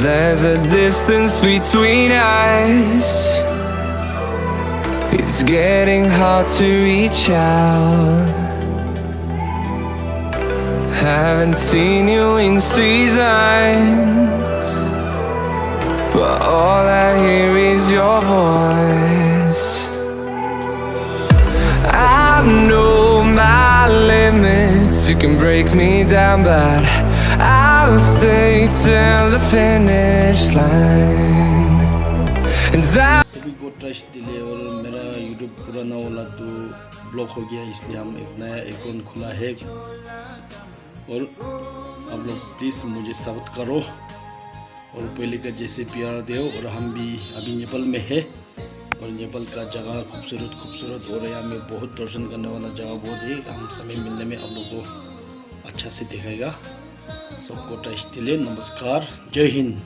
There's a distance between us. It's getting hard to reach out. Haven't seen you in seasons, but all I hear is your voice. I know my limits, you can break me down, but I'll stay till the finish line. And सभी को trust दिले और मेरा YouTube पुराना वाला तो block हो गया, इसलिए हम एक नया अकाउंट खुला है और आप लोग प्लीज़ मुझे सपोर्ट करो और पहले का जैसे प्यार दो। और हम भी अभी नेपाल में है और नेपाल का जगह खूबसूरत और यहाँ में बहुत दर्शन करने वाला जगह बहुत है। हम समय मिलने में आप लोग को अच्छा से दिखाएगा। सबको ट्रस्ट दिले। नमस्कार, जय हिंद।